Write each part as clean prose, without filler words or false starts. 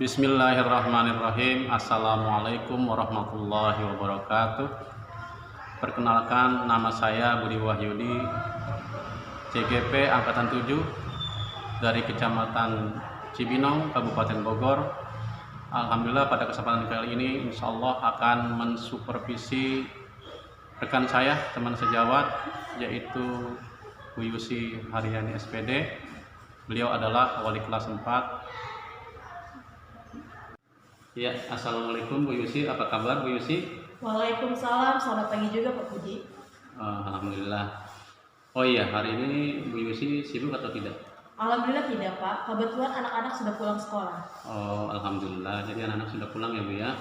Bismillahirrahmanirrahim. Assalamualaikum warahmatullahi wabarakatuh. Perkenalkan, nama saya Budi Wahyudi, CGP Angkatan 7 dari Kecamatan Cibinong, Kabupaten Bogor. Alhamdulillah pada kesempatan kali ini insya Allah akan mensupervisi rekan saya, teman sejawat, yaitu Bu Yusi Haryani SPD. Beliau adalah wali kelas 4. Ya, assalamualaikum Bu Yusi, apa kabar Bu Yusi? Waalaikumsalam, selamat pagi juga Pak Budi. Alhamdulillah. Oh iya, hari ini Bu Yusi sibuk atau tidak? Alhamdulillah tidak Pak, kebetulan anak-anak sudah pulang sekolah. Oh, alhamdulillah. Jadi anak-anak sudah pulang ya Bu ya?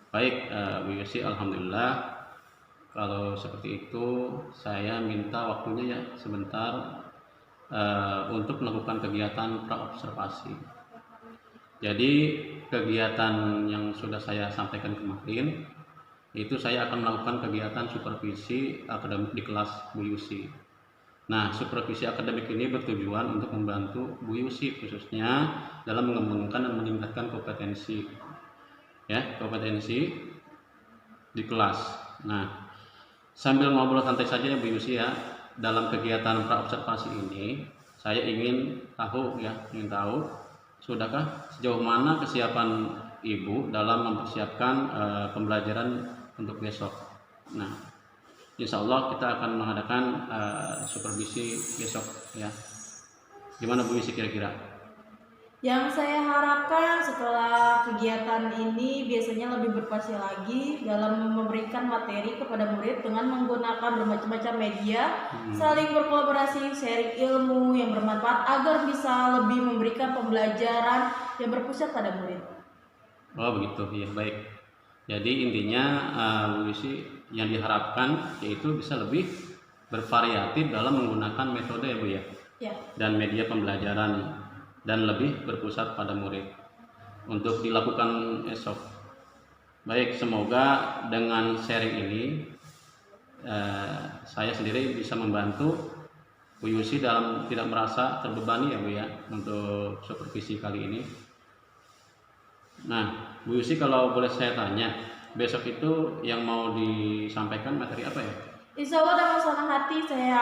Baik, Bu Yusi, alhamdulillah. Kalau seperti itu, saya minta waktunya ya sebentar untuk melakukan kegiatan praobservasi. Jadi kegiatan yang sudah saya sampaikan kemarin itu saya akan melakukan kegiatan supervisi akademik di kelas Bu Yusi. Nah, supervisi akademik ini bertujuan untuk membantu Bu Yusi khususnya dalam mengembangkan dan meningkatkan kompetensi di kelas. Nah, sambil ngobrol santai saja ya Bu Yusi ya, dalam kegiatan praobservasi ini saya ingin tahu sudahkah sejauh mana kesiapan Ibu dalam mempersiapkan pembelajaran untuk besok. Nah, insya Allah kita akan mengadakan supervisi besok ya. Gimana Bu Yusi kira-kira? Yang saya harapkan setelah kegiatan ini biasanya lebih berpasti lagi dalam memberikan materi kepada murid dengan menggunakan bermacam-macam media, saling berkolaborasi, sharing ilmu yang bermanfaat agar bisa lebih memberikan pembelajaran yang berpusat pada murid. Oh begitu, ya baik. Jadi intinya Bu Yusi yang diharapkan yaitu bisa lebih bervariatif dalam menggunakan metode ya Bu ya, dan media pembelajaran, dan lebih berpusat pada murid untuk dilakukan esok. Baik, semoga dengan sharing ini saya sendiri bisa membantu Bu Yusi dalam tidak merasa terbebani ya Bu ya untuk supervisi kali ini. Nah, Bu Yusi kalau boleh saya tanya, besok itu yang mau disampaikan materi apa ya? Insya Allah dengan senang hati saya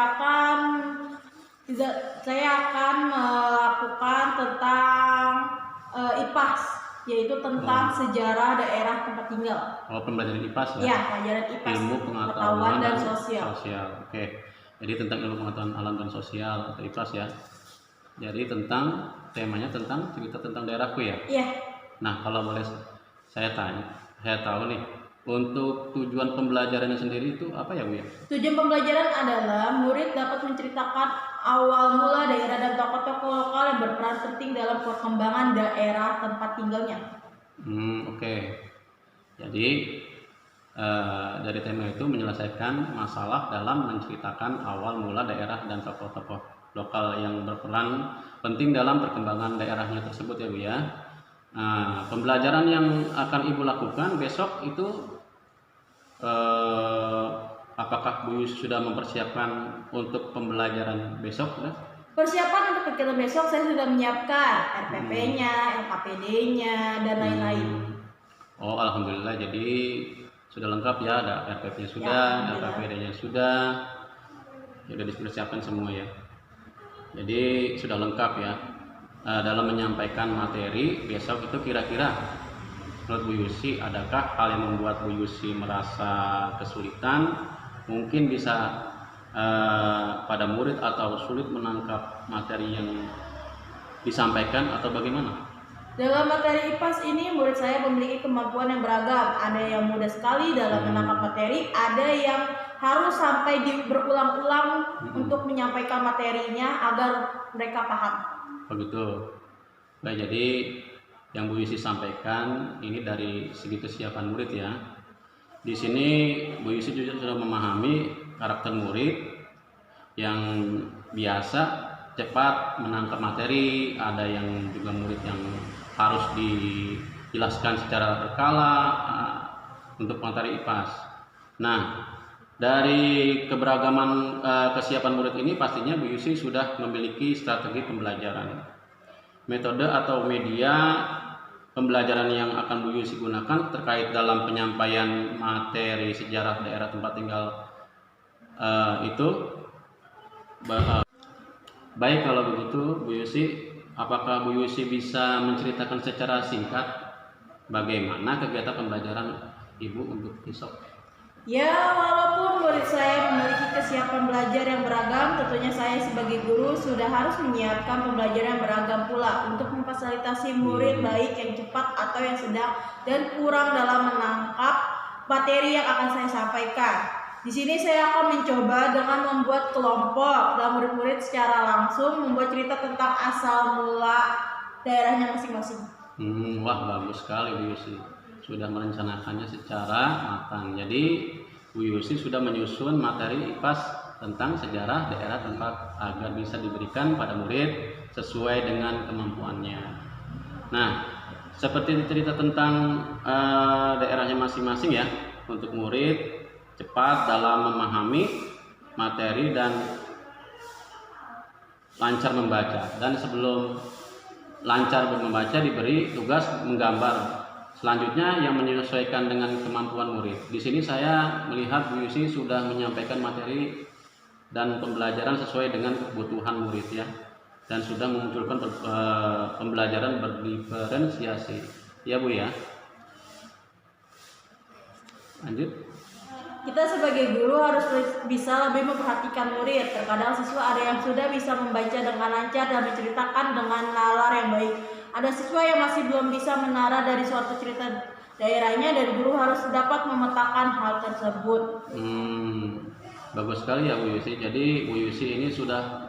akan melakukan tentang IPAS, yaitu tentang sejarah daerah tempat tinggal. Oh, pembelajaran IPAS ya? Ya, pelajaran IPAS. Ilmu pengetahuan dan sosial. Oke. Jadi tentang ilmu pengetahuan alam dan sosial atau IPAS ya. Jadi temanya tentang cerita tentang daerahku ya? Iya. Nah, kalau boleh saya tahu nih, untuk tujuan pembelajarannya sendiri itu apa ya Bu ya? Tujuan pembelajaran adalah murid dapat menceritakan awal mula daerah dan tokoh-tokoh lokal yang berperan penting dalam perkembangan daerah tempat tinggalnya. Oke. Jadi dari tema itu menyelesaikan masalah dalam menceritakan awal mula daerah dan tokoh-tokoh lokal yang berperan penting dalam perkembangan daerahnya tersebut ya Bu ya. Pembelajaran yang akan Ibu lakukan besok itu apakah Bu Yusi sudah mempersiapkan untuk pembelajaran besok? Persiapan untuk kegiatan besok saya sudah menyiapkan RPP-nya, LKPD-nya, dan lain-lain. Oh, alhamdulillah, jadi sudah lengkap ya, ada RPP-nya sudah, LKPD-nya sudah, dipersiapkan semua ya. Jadi sudah lengkap ya. Dalam menyampaikan materi besok itu kira-kira menurut Bu Yusi adakah hal yang membuat Bu Yusi merasa kesulitan, mungkin bisa pada murid atau sulit menangkap materi yang disampaikan atau bagaimana? Dalam materi IPAS ini murid saya memiliki kemampuan yang beragam. Ada yang mudah sekali dalam menangkap materi, ada yang harus sampai berulang-ulang untuk menyampaikan materinya agar mereka paham. Begitu. Baik, jadi yang Bu Yusi sampaikan ini dari segi kesiapan murid ya. Di sini Bu Yusi juga sudah memahami karakter murid yang biasa cepat menangkap materi, ada yang juga murid yang harus dijelaskan secara berkala untuk materi IPAS. Nah, dari keberagaman kesiapan murid ini pastinya Bu Yusi sudah memiliki strategi pembelajaran, metode atau media pembelajaran yang akan Bu Yusi gunakan terkait dalam penyampaian materi sejarah daerah tempat tinggal itu. Baik, kalau begitu Bu Yusi, apakah Bu Yusi bisa menceritakan secara singkat bagaimana kegiatan pembelajaran Ibu untuk besok? Ya, walaupun murid saya memiliki kesiapan belajar yang beragam, tentunya saya sebagai guru sudah harus menyiapkan pembelajaran yang beragam pula untuk memfasilitasi murid baik yang cepat atau yang sedang dan kurang dalam menangkap materi yang akan saya sampaikan. Di sini saya akan mencoba dengan membuat kelompok dan murid-murid secara langsung membuat cerita tentang asal mula daerahnya masing-masing. Wah, bagus sekali Bu Yusi, sudah merencanakannya secara matang. Jadi Bu Yusi sudah menyusun materi IPAS tentang sejarah daerah tempat agar bisa diberikan pada murid sesuai dengan kemampuannya. Nah, seperti cerita tentang daerahnya masing-masing ya, untuk murid cepat dalam memahami materi dan lancar membaca. Dan sebelum lancar membaca diberi tugas menggambar selanjutnya yang menyesuaikan dengan kemampuan murid. Di sini saya melihat Bu Yusi sudah menyampaikan materi dan pembelajaran sesuai dengan kebutuhan murid ya, dan sudah memunculkan pembelajaran berdiferensiasi ya Bu ya. Lanjut. Kita sebagai guru harus bisa lebih memperhatikan murid. Terkadang siswa ada yang sudah bisa membaca dengan lancar dan menceritakan dengan nalar yang baik. Ada siswa yang masih belum bisa menara dari suatu cerita daerahnya, dan guru harus dapat memetakan hal tersebut. Bagus sekali ya Bu Yusi. Jadi Bu Yusi ini sudah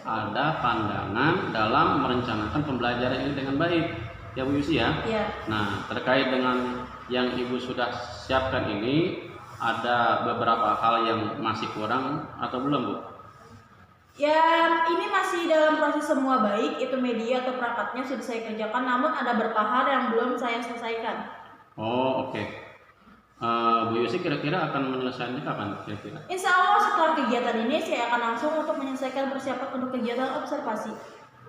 ada pandangan dalam merencanakan pembelajaran ini dengan baik ya Bu Yusi ya. Ya. Nah, terkait dengan yang Ibu sudah siapkan ini, ada beberapa hal yang masih kurang atau belum Bu? Ya, ini masih dalam proses semua, baik itu media atau perangkatnya sudah saya kerjakan, namun ada beberapa hal yang belum saya selesaikan. Oh, oke. Bu Yusi kira-kira akan menyelesaikannya kapan kira-kira? Insya Allah setelah kegiatan ini saya akan langsung untuk menyelesaikan persiapan untuk kegiatan observasi.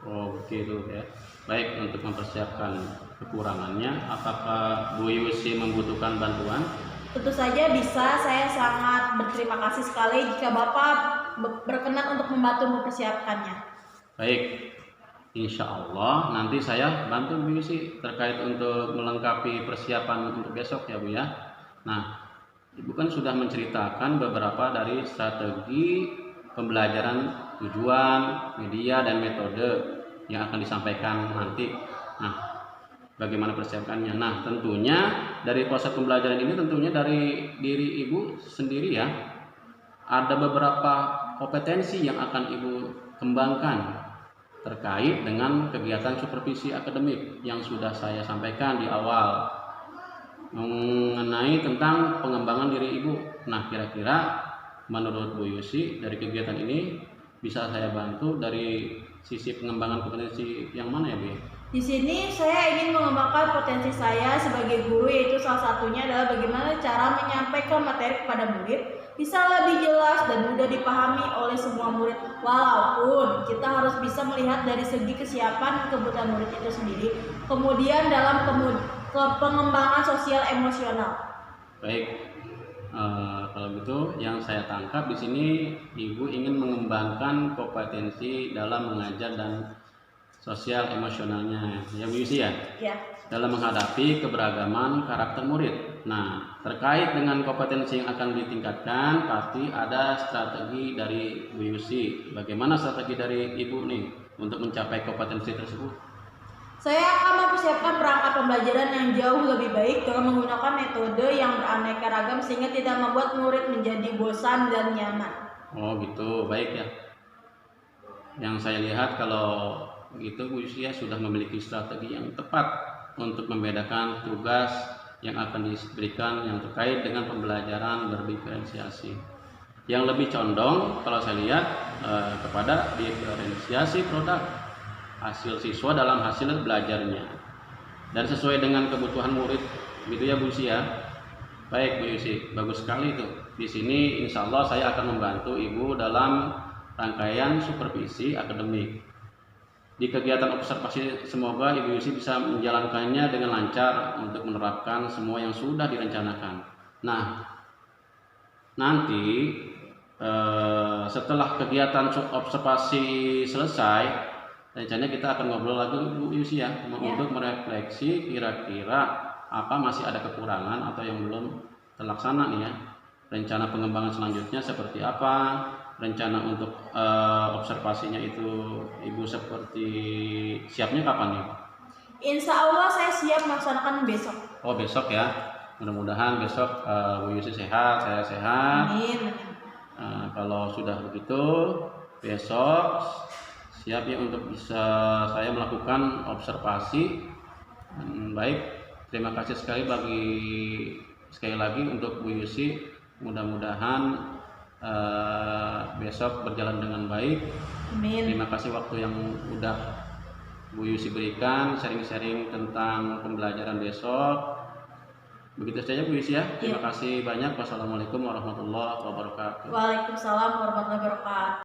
Oh, begitu ya. Baik, untuk mempersiapkan kekurangannya, apakah Bu Yusi membutuhkan bantuan? Tentu saja bisa, saya sangat berterima kasih sekali jika Bapak berkenan untuk membantu mempersiapkannya. Baik, insya Allah nanti saya bantu Bu Yusi terkait untuk melengkapi persiapan untuk besok ya Bu ya. Nah, Ibu kan sudah menceritakan beberapa dari strategi pembelajaran, tujuan, media, dan metode yang akan disampaikan nanti. Nah, bagaimana persiapannya? Nah, tentunya dari proses pembelajaran ini tentunya dari diri Ibu sendiri ya, ada beberapa kompetensi yang akan Ibu kembangkan terkait dengan kegiatan supervisi akademik yang sudah saya sampaikan di awal mengenai tentang pengembangan diri Ibu. Nah, kira-kira menurut Bu Yusi dari kegiatan ini bisa saya bantu dari sisi pengembangan kompetensi yang mana ya Bu? Di sini saya ingin mengembangkan potensi saya sebagai guru, yaitu salah satunya adalah bagaimana cara menyampaikan materi kepada murid bisa lebih jelas dan mudah dipahami oleh semua murid. Walaupun kita harus bisa melihat dari segi kesiapan kebutuhan murid itu sendiri, kemudian dalam pengembangan sosial emosional. Baik, kalau gitu yang saya tangkap di sini Ibu ingin mengembangkan kompetensi dalam mengajar dan sosial emosionalnya ya Bu Yusi ya? Ya. Dalam menghadapi keberagaman karakter murid. Nah, terkait dengan kompetensi yang akan ditingkatkan, pasti ada strategi dari Bu Yusi. Bagaimana strategi dari Ibu nih untuk mencapai kompetensi tersebut? Saya akan mempersiapkan perangkat pembelajaran yang jauh lebih baik dengan menggunakan metode yang beraneka ragam sehingga tidak membuat murid menjadi bosan dan nyaman. Oh gitu, baik ya. Yang saya lihat kalau begitu Bu Yusi sudah memiliki strategi yang tepat untuk membedakan tugas yang akan diberikan yang terkait dengan pembelajaran berdiferensiasi. Yang lebih condong kalau saya lihat kepada diferensiasi produk hasil siswa dalam hasil belajarnya dan sesuai dengan kebutuhan murid, gitu ya Bu Yusi ya. Baik Bu Yusi, bagus sekali itu. Di sini insya Allah saya akan membantu Ibu dalam rangkaian supervisi akademik. di kegiatan observasi semoga Ibu Yusi bisa menjalankannya dengan lancar untuk menerapkan semua yang sudah direncanakan. Nah, nanti setelah kegiatan observasi selesai, rencananya kita akan ngobrol lagi Bu Yusi ya, untuk merefleksi kira-kira apa masih ada kekurangan atau yang belum terlaksana nih ya. Rencana pengembangan selanjutnya seperti apa? Rencana untuk observasinya itu Ibu seperti siapnya kapan nih? Insya Allah saya siap melaksanakan besok. Oh besok ya, mudah-mudahan besok Bu Yusi sehat, saya sehat. Amin. Kalau sudah begitu besok siap ya untuk bisa saya melakukan observasi. Baik, terima kasih sekali lagi untuk Bu Yusi. Mudah-mudahan besok berjalan dengan baik. Amin. Terima kasih waktu yang udah Bu Yusi berikan, sharing-sharing tentang pembelajaran besok. Begitu saja Bu Yusi ya. Terima kasih banyak. Wassalamualaikum warahmatullahi wabarakatuh. Waalaikumsalam warahmatullahi wabarakatuh.